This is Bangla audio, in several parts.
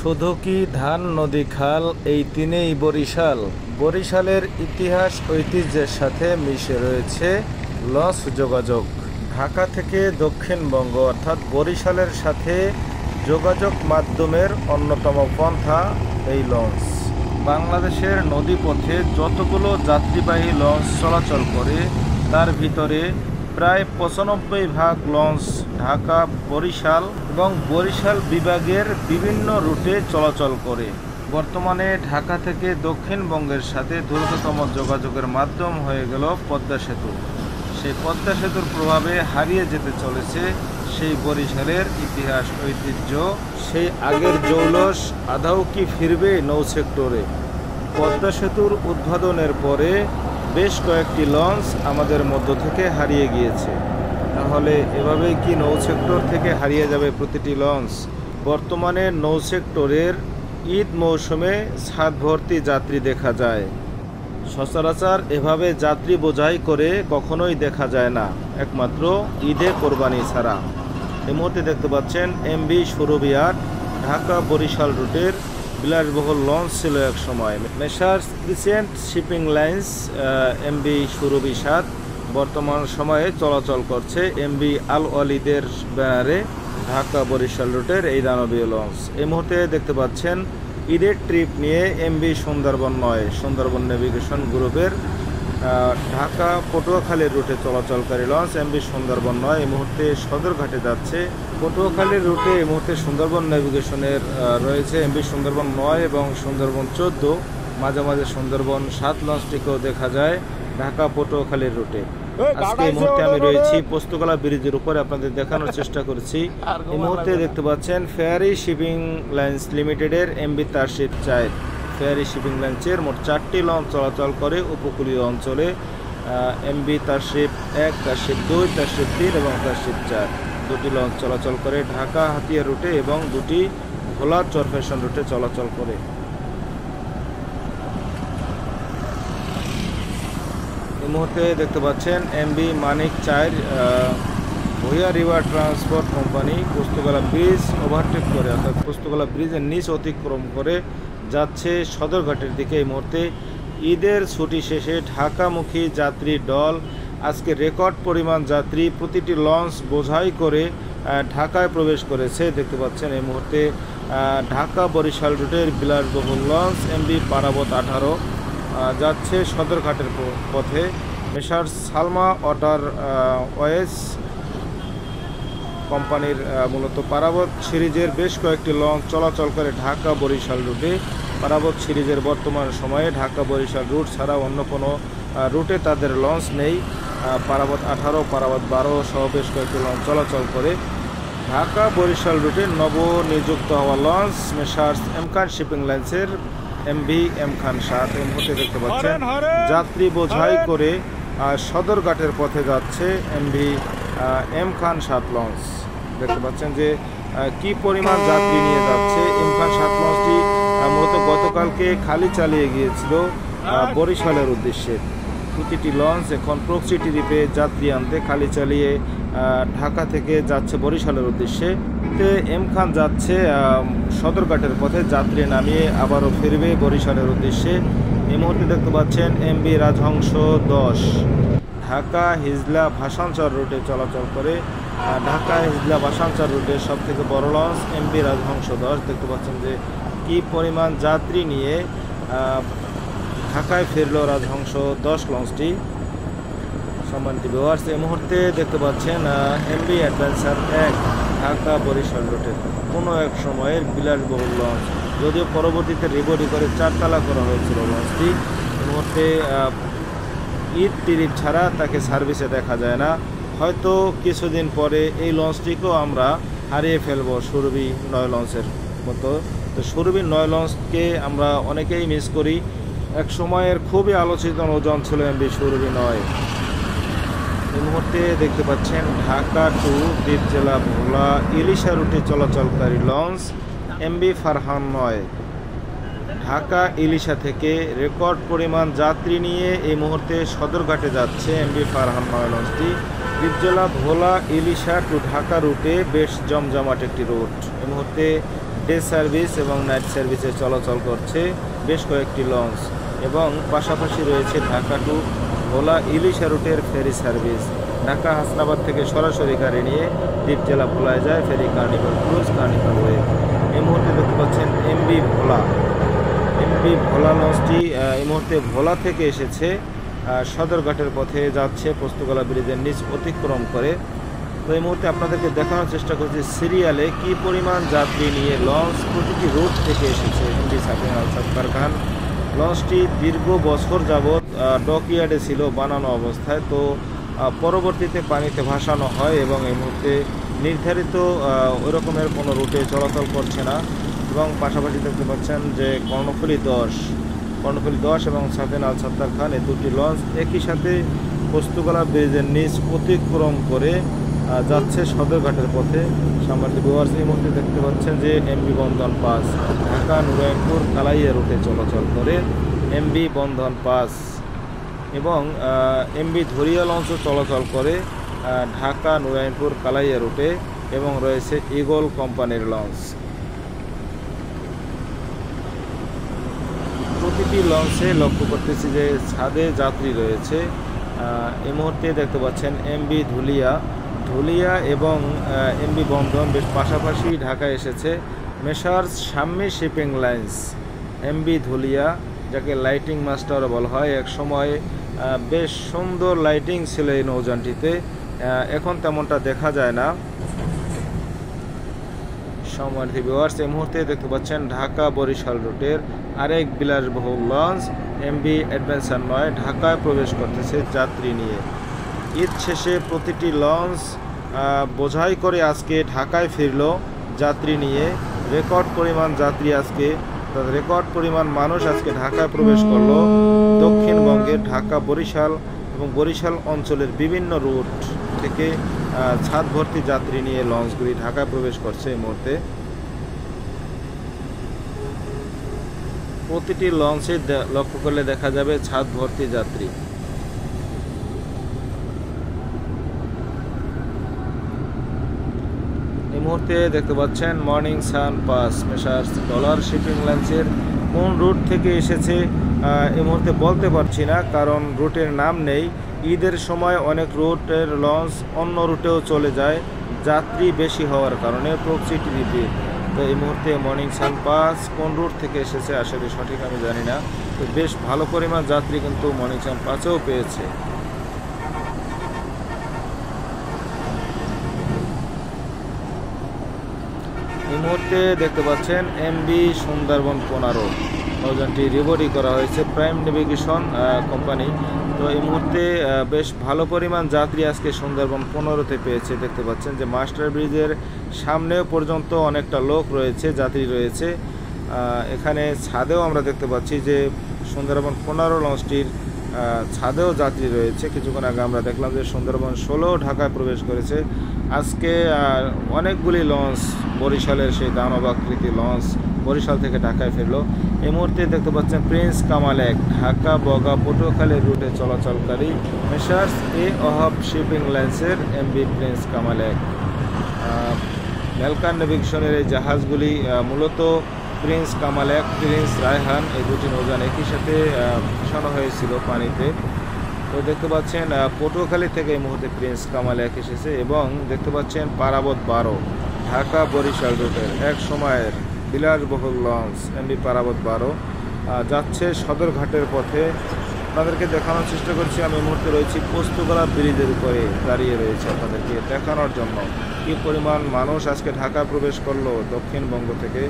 শুধু কি ধান নদী খাল এই তিনেই বরিশাল? বরিশালের ইতিহাস ঐতিহ্যের সাথে মিশে রয়েছে লঞ্চ যোগাযোগ। ঢাকা থেকে দক্ষিণবঙ্গ অর্থাৎ বরিশালের সাথে যোগাযোগ মাধ্যমের অন্যতম পন্থা এই লঞ্চ। বাংলাদেশের নদীপথে যতগুলো যাত্রীবাহী লঞ্চ চলাচল করে তার ভিতরে প্রায় ৯৫% লঞ্চ ঢাকা, বরিশাল এবং বরিশাল বিভাগের বিভিন্ন রুটে চলাচল করে। বর্তমানে ঢাকা থেকে দক্ষিণবঙ্গের সাথে দ্রুততম যোগাযোগের মাধ্যম হয়ে গেল পদ্মা সেতু। সেই পদ্মা সেতুর প্রভাবে হারিয়ে যেতে চলেছে সেই বরিশালের ইতিহাস ঐতিহ্য, সেই আগের জৌলস আদৌ কি ফিরবে নৌ সেক্টরে? পদ্মা সেতুর উদ্বোধনের পরে বেশ কয়েকটি লঞ্চ আমাদের মধ্য থেকে হারিয়ে গিয়েছে। তাহলে এভাবেই কি নৌ সেক্টর থেকে হারিয়ে যাবে প্রতিটি লঞ্চ? বর্তমানে নৌ সেক্টরের ঈদ মৌসুমে ছাদ ভর্তি যাত্রী দেখা যায়। সচরাচর এভাবে যাত্রী বোঝাই করে কখনোই দেখা যায় না, একমাত্র ঈদে কোরবানি ছাড়া। এই মুহূর্তে দেখতে পাচ্ছেন এমভি সুরভি ৮ ঢাকা বরিশাল রুটের বিলাসবহুল লঞ্চ ছিল এক সময়। Messrs Crescent shipping lines MV Surovi ৭ বর্তমান সময়ে চলাচল করছে এমভি আল ওয়ালিদের ব্যানারে ঢাকা বরিশাল রুটের এই দানবীয় লঞ্চ। এই মুহূর্তে দেখতে পাচ্ছেন ঈদের ট্রিপ নিয়ে এমভি সুন্দরবন ৯ সুন্দরবন নেভিগেশন গ্রুপের ঢাকা পটুয়াখালীর রুটে চলাচলকারী লঞ্চ এমভি সুন্দরবন ৯ এই মুহূর্তে সদরঘাটে যাচ্ছে। পটুয়াখালীর রুটে এই মুহূর্তে সুন্দরবন নেভিগেশনের রয়েছে এমভি সুন্দরবন ৯ এবং সুন্দরবন ১৪, মাঝে মাঝে সুন্দরবন ৭ লঞ্চটিকেও দেখা যায় ঢাকা পটুয়াখালীর রুটে। আজকে এই মুহূর্তে আমি রয়েছি পোস্তগোলা ব্রিজের উপরে, আপনাদের দেখানোর চেষ্টা করছি। এই মুহূর্তে দেখতে পাচ্ছেন ফেয়ারি শিপিং লাইন্স লিমিটেডের এমভি তারশিপ ৪। ফেয়ারি শিপিং লাইন্সের মোট ৪টি লঞ্চ চলাচল করে উপকূলীয় অঞ্চলে। এমভি তারশিপ ১, তারশিপ ২, তারশিপ ৩ এবং তারশিপ ৪ দুটি লঞ্চ চলাচল করে ঢাকা হাতিয়া রুটে এবং দুটি ভোলা চরফ্যাশন রুটে চলাচল করে। এই মুহূর্তে দেখতে পাচ্ছেন MV Manik ৪ Bhuiyan river transport company Postogola bridge overtake করে অর্থাৎ পোস্তগোলা ব্রিজের নিচ অতিক্রম করে যাচ্ছে সদরঘাটের দিকে। এই মুহূর্তে ঈদের ছুটি শেষে ঢাকামুখী যাত্রীর দল, আজকে রেকর্ড পরিমাণ যাত্রী প্রতিটি লঞ্চ বোঝাই করে ঢাকায় প্রবেশ করেছে। দেখতে পাচ্ছেন এই মুহূর্তে ঢাকা বরিশাল রুটের বিলাসবহুল লঞ্চ এমভি পারাবত ১৮ যাচ্ছে সদরঘাটের পথে। মেসার্স সালমা ওয়াটার ওয়েজ কোম্পানির মূলত পারাবত সিরিজের বেশ কয়েকটি লঞ্চ চলাচল করে ঢাকা বরিশাল রুটে। পারাবত সিরিজের বর্তমান সময়ে ঢাকা বরিশাল রুট ছাড়া অন্য কোনো রুটে তাদের লঞ্চ নেই। পারাবত ১৮, পারাবত ১২ সহ বেশ কয়েকটি লঞ্চ চলাচল করে ঢাকা বরিশাল রুটে। নবনিযুক্ত হওয়া লঞ্চ মেসার্স এম খান শিপিং লাইন্সের এমভি এম খান ৭। এই মুহূর্তে দেখতে পাচ্ছেন যাত্রী বোঝাই করে সদরঘাটের পথে যাচ্ছে এমভি এম খান ৭ লঞ্চ। দেখতে পাচ্ছেন যে কি পরিমাণ যাত্রী নিয়ে যাচ্ছে। এম খান ৭ লঞ্চটি মূলত গতকালকে খালি চালিয়ে গিয়েছিল বরিশালের উদ্দেশ্যে। প্রতিটি লঞ্চ এখন প্রক্সি দ্বীপে যাত্রী আনতে খালি চালিয়ে ঢাকা থেকে যাচ্ছে বরিশালের উদ্দেশ্যে। এম খান যাচ্ছে সদরঘাটের পথে, যাত্রী নামিয়ে আবারও ফিরবে বরিশালের উদ্দেশ্যে। এই মুহূর্তে দেখতে পাচ্ছেন এমভি রাজহংস ১০ ঢাকা হিজলা ভাসানচর রুটে চলাচল করে। ঢাকা হিজলা ভাসানচর রুটের সবথেকে বড় লঞ্চ এমভি রাজহংস ১০। দেখতে পাচ্ছেন যে কি পরিমাণ যাত্রী নিয়ে ঢাকায় ফিরল রাজহংস ১০ লঞ্চটি। সম্মানিত ভিউয়ার্স, এই মুহূর্তে দেখতে পাচ্ছেন এমভি অ্যাডভেঞ্চার ১ ঢাকা বরিশাল রুটের কোনো এক সময়ের বিলাসবহুল লঞ্চ, যদিও পরবর্তীতে রিবডি করে ৪ তালা করা হয়েছিল লঞ্চটি। এই মুহূর্তে ঈদ তিরিপ ছাড়া তাকে সার্ভিসে দেখা যায় না। হয়তো কিছুদিন পরে এই লঞ্চটিকেও আমরা হারিয়ে ফেলব সুরভি ৯ লঞ্চের মতো। তো সুরভি ৯ লঞ্চকে আমরা অনেকেই মিস করি। এক সময়ের খুবই আলোচিত ওজন ছিল এমভি সুরভি ৯। এই মুহূর্তে দেখতে পাচ্ছেন ঢাকা টু দ্বীপ জেলা ভোলা ইলিশা রুটে চলাচলকারী লঞ্চ এমভি ফারহান ৯ ঢাকা ইলিশা থেকে রেকর্ড পরিমাণ যাত্রী নিয়ে এই মুহূর্তে সদরঘাটে যাচ্ছে এমভি ফারহান ৯ লঞ্চটি। দ্বীপ জেলা ভোলা ইলিশা টু ঢাকা রুটে বেশ জমজমাট একটি রুট। এই মুহূর্তে ডে সার্ভিস এবং নাইট সার্ভিসে চলাচল করছে বেশ কয়েকটি লঞ্চ এবং পাশাপাশি রয়েছে ঢাকা টু ভোলা ইলিশা রুটের ফেরি সার্ভিস। ঢাকা হাসনাবাদ থেকে সরাসরি গাড়ি নিয়ে দ্বীপ জেলা ভোলায় যায় ফেরি কার্নিভাল ক্রুজ, কার্নিভাল ওয়েভ। এই মুহূর্তে দেখতে পাচ্ছেন এমবি ভোলা লঞ্চটি এই মুহূর্তে ভোলা থেকে এসেছে, সদরঘাটের পথে যাচ্ছে পোস্তগোলা ব্রিজের নিচ অতিক্রম করে। তো এই মুহূর্তে আপনাদেরকে দেখানোর চেষ্টা করছি সিরিয়ালে কি পরিমাণ যাত্রী নিয়ে লঞ্চ প্রতিটি রুট থেকে এসেছে। এমভি সাফিনা আল সাত্তার খান লঞ্চটি দীর্ঘ বছর যাবৎ ডকইয়ার্ডে ছিল বানানো অবস্থায়, তো পরবর্তীতে পানিতে ভাসানো হয় এবং এই মুহূর্তে নির্ধারিত ওই রকমের কোনো রুটে চলাচল করছে না। এবং পাশাপাশি দেখতে পাচ্ছেন যে কর্ণফুলী 10 এবং সাফিনা আল সাত্তার খান এই দুটি লঞ্চ একই সাথে পোস্তগোলা ব্রিজের নিচ অতিক্রম করে যাচ্ছে সদরঘাটের পথে। সামনে ভিউয়ার্স এই মুহূর্তে দেখতে পাচ্ছেন যে এমবি বন্ধন পাস ঢাকা নুরাইনপুর কালাইয়া রুটে চলাচল করে এমবি বন্ধন পাস, এবং এমবি ধরিয়া লঞ্চও চলাচল করে ঢাকা নুরাইনপুর কালাইয়া রুটে, এবং রয়েছে ইগল কোম্পানির লঞ্চ। প্রতিটি লঞ্চে লক্ষ্য করতেছি যে ছাদে যাত্রী রয়েছে। এই মুহূর্তে দেখতে পাচ্ছেন এমবি ধুলিয়া এবং এমবি বন্ধন বেশ পাশাপাশি ঢাকায় এসেছে। Messrs Shammi shipping lines MB Dhulia, যাকে লাইটিং মাস্টারও বলা হয়, এক সময় বেশ সুন্দর লাইটিং ছিল এই নৌযানটিতে, এখন তেমনটা দেখা যায় না। সম্মানিত ভিউয়ার্স এই মুহূর্তে দেখতে পাচ্ছেন ঢাকা বরিশাল রুটের আরেক বিলাসবহুল লঞ্চ এমবি অ্যাডভেঞ্চার 9 ঢাকায় প্রবেশ করতেছে যাত্রী নিয়ে। ঈদ শেষে প্রতিটি লঞ্চ বোঝাই করে আজকে ঢাকায় ফিরল যাত্রী নিয়ে। রেকর্ড পরিমাণ যাত্রী আজকে, রেকর্ড পরিমাণ মানুষ আজকে ঢাকায় প্রবেশ করলো। দক্ষিণবঙ্গের ঢাকা বরিশাল এবং বরিশাল অঞ্চলের বিভিন্ন রুট থেকে ছাদ ভর্তি যাত্রী নিয়ে লঞ্চগুলি ঢাকায় প্রবেশ করছে এই মুহূর্তে। প্রতিটি লঞ্চে লক্ষ্য করলে দেখা যাবে ছাদ ভর্তি যাত্রী। এই মুহূর্তে দেখতে পাচ্ছেন morning sun pass messrs dollar shipping লাইন্সের কোন রুট থেকে এসেছে এই মুহূর্তে বলতে পারছি না, কারণ রুটের নাম নেই। ঈদের সময় অনেক রুটের লঞ্চ অন্য রুটেও চলে যায় যাত্রী বেশি হওয়ার কারণে প্রক্সিটিতে। তো এই মুহূর্তে মর্নিং সান পাস কোন রুট থেকে এসেছে আসলে সঠিক আমি জানি না, তো বেশ ভালো পরিমাণ যাত্রী কিন্তু মর্নিং সান পাসেও পেয়েছে। এই মুহূর্তে দেখতে পাচ্ছেন এমবি সুন্দরবন 15 নৌযানটি রিবডি করা হয়েছে প্রাইম নেভিগেশন কোম্পানি। তো এই মুহূর্তে বেশ ভালো পরিমাণ যাত্রী আজকে সুন্দরবন 15-তে পেয়েছে। দেখতে পাচ্ছেন যে মাস্টার ব্রিজের সামনেও পর্যন্ত অনেকটা লোক রয়েছে, যাত্রী রয়েছে। এখানে ছাদেও আমরা দেখতে পাচ্ছি যে সুন্দরবন 15 লঞ্চটির ছাদেও যাত্রী রয়েছে। কিছুক্ষণ আগে আমরা দেখলাম যে সুন্দরবন 16 ঢাকায় প্রবেশ করেছে। আজকে অনেকগুলি লঞ্চ বরিশালের সেই দানবাকৃতি লঞ্চ বরিশাল থেকে ঢাকায় ফিরলো। এই মুহূর্তে দেখতে পাচ্ছেন প্রিন্স কামাল 1 ঢাকা বগা পটুয়াখালী রুটে চলাচলকারী মেসার্স ওহাব শিপিং লাইন্সের এমবি প্রিন্স কামাল 1। মেলকান নেভিগেশনের এই জাহাজগুলি মূলত প্রিন্স কামাল 1, প্রিন্স রায়হান এই দুটি নৌযান একই সাথে ভাসানো হয়েছিল পানিতে। তো দেখতে পাচ্ছেন পটুয়াখালী থেকে এই মুহূর্তে প্রিন্স কামাল 1 এসেছে, এবং দেখতে পাচ্ছেন পারাবত 12 ঢাকা বরিশাল রুটের এক সময়ের বিলাসবহুল লঞ্চ এমবি পারাবত 12 যাচ্ছে সদরঘাটের পথে। আপনাদেরকে দেখানোর চেষ্টা করছি, আমি এই মুহূর্তে রয়েছি পোস্তগোলা ব্রিজের উপরে দাঁড়িয়ে রয়েছে আপনাদেরকে দেখানোর জন্য কী পরিমাণ মানুষ আজকে ঢাকা প্রবেশ করলো দক্ষিণবঙ্গ থেকে।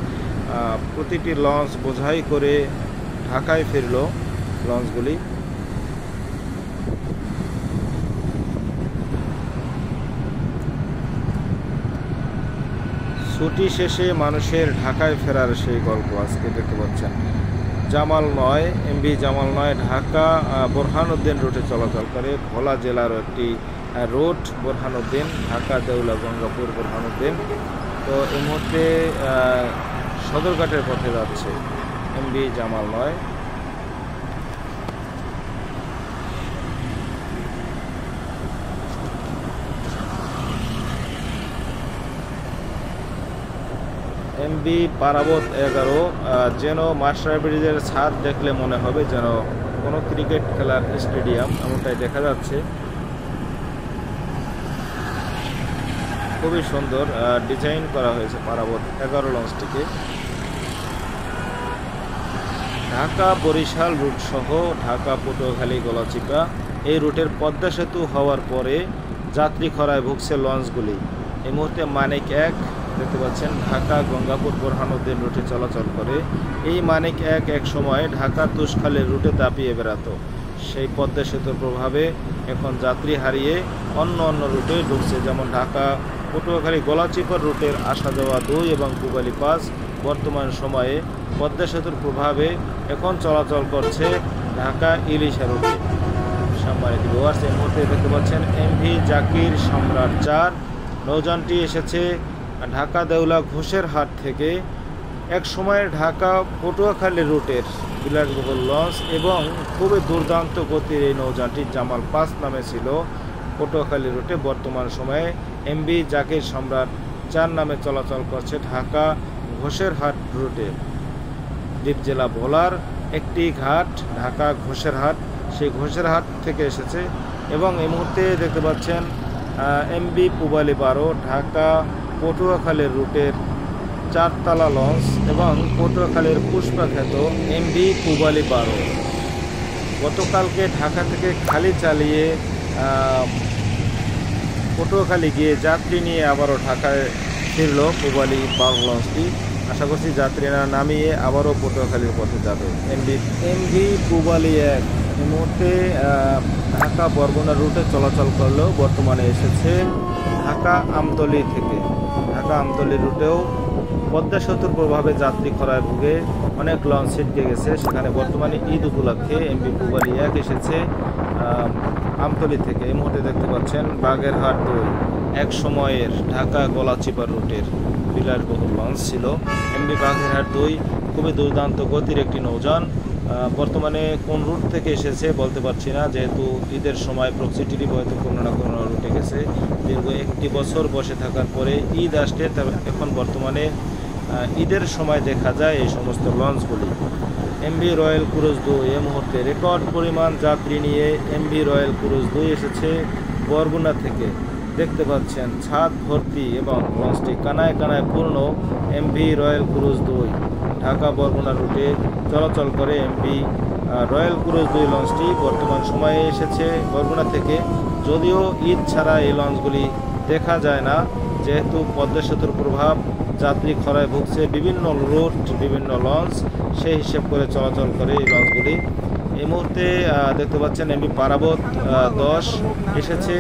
প্রতিটি লঞ্চ বোঝাই করে ঢাকায় ফিরলো লঞ্চগুলি। ছুটি শেষে মানুষের ঢাকায় ফেরার সেই গল্প আজকে দেখতে পাচ্ছেন। জামাল 9 এমবি জামাল 9 ঢাকা বোরহানুদ্দিন রুটে চলাচল করে। ভোলা জেলার একটি রুট বোরহানুদ্দিন, ঢাকা দেউলা গঙ্গাপুর বোরহানুদ্দিন। তো এই মুহূর্তে সদরঘাটের পথে যাচ্ছে এমবি জামাল 9। এমভি পারাবত 11, যেন মাস্টার ব্রিজের ছাদ দেখলে মনে হবে যেন কোনো ক্রিকেট খেলার স্টেডিয়াম, এমনটাই দেখা যাচ্ছে। খুবই সুন্দর ডিজাইন করা হয়েছে পারাবত 11 লঞ্চটিকে। ঢাকা বরিশাল রুট সহ ঢাকা পটুয়াখালী গলাচিপা এই রুটের পদ্মা সেতু হওয়ার পরে যাত্রী খরায় ভুগছে লঞ্চগুলি। এই মুহূর্তে মানিক 1 দেখতে পাচ্ছেন ঢাকা গঙ্গাপুর বোরহানুদ্দিন রুটে চলাচল করে। এই মানিক 1 এক সময় ঢাকা তুষখালীর রুটে দাপিয়ে বেড়াতো। সেই পদ্মা সেতুর প্রভাবে এখন যাত্রী হারিয়ে অন্য রুটে ঢুকছে, যেমন ঢাকা পটুয়াখালী গলাচিপার রুটের আসা যাওয়া 2 এবং পূবালী 5 বর্তমান সময়ে পদ্মা সেতুর প্রভাবে এখন চলাচল করছে ঢাকা ইলিশা রুটে। সম্মানিত ভিউয়ার্স, এই মুহূর্তে দেখতে পাচ্ছেন এমভি জাকির সম্রাট 4 নৌযানটি এসেছে ঢাকা দেউলা ঘোষেরহাট থেকে। এক সময় ঢাকা পটুয়াখালী রুটের বিলাসবহুল লঞ্চ এবং খুবই দুর্দান্ত গতির এই নৌযানটি জামাল 5 নামে ছিল পটুয়াখালী রুটে। বর্তমান সময়ে এমভি জাকির সম্রাট 4 নামে চলাচল করছে ঢাকা ঘোষেরহাট রুটে। দ্বীপ জেলা ভোলার একটি ঘাট ঢাকা ঘোষেরহাট, সেই ঘোষেরহাট থেকে এসেছে। এবং এই মুহূর্তে দেখতে পাচ্ছেন এমভি পূবালী 12 ঢাকা পটুয়াখালীর রুটের 4 তালা লঞ্চ এবং পটুয়াখালীর পুষ্পাখ্যাত এমভি পূবালী 12 গতকালকে ঢাকা থেকে খালি চালিয়ে পটুয়াখালী গিয়ে যাত্রী নিয়ে আবারও ঢাকায় ফিরল পূবালী 12 লঞ্চটি। আশা করছি যাত্রীরা নামিয়ে আবারও পটুয়াখালীর পথে যাবে। এমভি পূবালী 1 এই মুহূর্তে ঢাকা বরগুনা রুটে চলাচল করলেও বর্তমানে এসেছে ঢাকা আমতলী থেকে। ঢাকা আমতলী রুটেও পদ্মা সেতুর প্রভাবে যাত্রী খরায় ভুগে অনেক লঞ্চ ছিটকে গেছে। সেখানে বর্তমানে ঈদ উপলক্ষে এমভি পূবালী 1 এসেছে আমতলী থেকে। এই মুহূর্তে দেখতে পাচ্ছেন বাগেরহাট 2 এক সময়ের ঢাকা গলাচিপার রুটের বিলাসবহুল লঞ্চ ছিল এমভি বাগেরহাট 2। খুবই দুর্দান্ত গতির একটি নৌযান। বর্তমানে কোন রুট থেকে এসেছে বলতে পারছি না, যেহেতু ঈদের সময় প্রক্সিটিরই হয়তো কোনো না কোনো রুটে গেছে। দীর্ঘ 1 বছর বসে থাকার পরে ঈদ আসছে, তবে এখন বর্তমানে ঈদের সময় দেখা যায় এই সমস্ত লঞ্চগুলি। এমভি রয়্যাল ক্রুজ 2 এই মুহূর্তে রেকর্ড পরিমাণ যাত্রী নিয়ে এমভি রয়্যাল ক্রুজ 2 এসেছে বরগুনা থেকে। দেখতে পাচ্ছেন ছাদ ভর্তি এবং লঞ্চটি কানায় পূর্ণ। MV Royal Cruise 2 Dhaka Barguna রুটে চলাচল করে এমভি রয়্যাল ক্রুজ 2 লঞ্চটি বর্তমান সময়ে এসেছে বরগুনা থেকে। যদিও ঈদ ছাড়া এই লঞ্চগুলি দেখা যায় না, যেহেতু পদ্মা সেতুর প্রভাব যাত্রী খরায় ভুগছে বিভিন্ন রুট বিভিন্ন লঞ্চ, সেই হিসেব করে চলাচল করে এই লঞ্চগুলি। এই মুহূর্তে দেখতে পাচ্ছেন এমভি পারাবত 10 এসেছে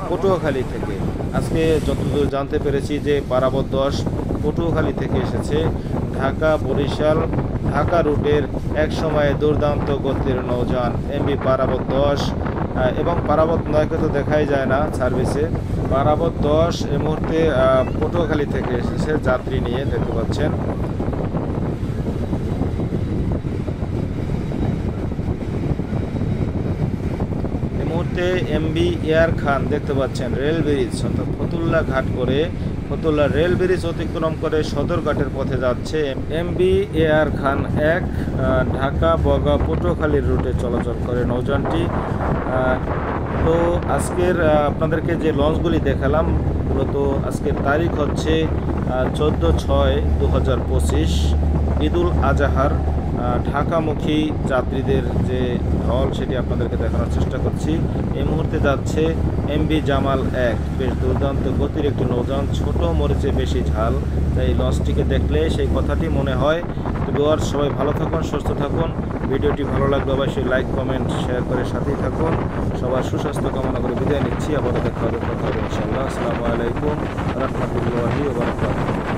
পটুয়াখালী থেকে। আজকে যতদূর জানতে পেরেছি যে পারাবত 10 পটুয়াখালী থেকে এসেছে ঢাকা বরিশাল ঢাকা রুটের এক সময়ে দুর্দান্ত গতির নৌযান এমভি পারাবত 10 এবং পারাবত 9কে তো দেখাই যায় না সার্ভিসে। পারাবত 10 এই মুহূর্তে পটুয়াখালী থেকে এসেছে যাত্রী নিয়ে। দেখতে পাচ্ছেন এই মুহূর্তে এমভি এয়ার খান দেখতে পাচ্ছেন রেল ব্রিজ অর্থাৎ ফতুল্লা ঘাট করে ফতুল্লা রেল ব্রিজ অতিক্রম করে সদরঘাটের পথে যাচ্ছে এমভি এয়ার খান 1 ঢাকা বগা পটুয়াখালীর রুটে চলাচল করে নৌযানটি। তো আজকের আপনাদেরকে যে লঞ্চগুলি দেখালাম মূলত আজকের তারিখ হচ্ছে 14/6/2025 ঈদুল আজহার ঢাকামুখী যাত্রীদের যে ঢল সেটি আপনাদেরকে দেখানোর চেষ্টা করছি। এই মুহূর্তে যাচ্ছে এমভি জামাল 1 বেশ দুর্দান্ত গতির একটি নৌযান, ছোট মরিচে বেশি ঝাল। তাই এই লঞ্চটিকে দেখলে সেই কথাটি মনে হয়। তো ভিউয়ার্স, সবাই ভালো থাকুন, সুস্থ থাকুন। ভিডিওটি ভালো লাগলে অবশ্যই লাইক কমেন্ট শেয়ার করে সাথেই থাকুন। সবার সুস্বাস্থ্য কামনা করে বিদায় নিচ্ছি। আবারও দেখা হবে ইনশাআল্লাহ। আসসালামু আলাইকুম ওয়া রাহমাতুল্লাহি ওয়া বারাকাতুহু।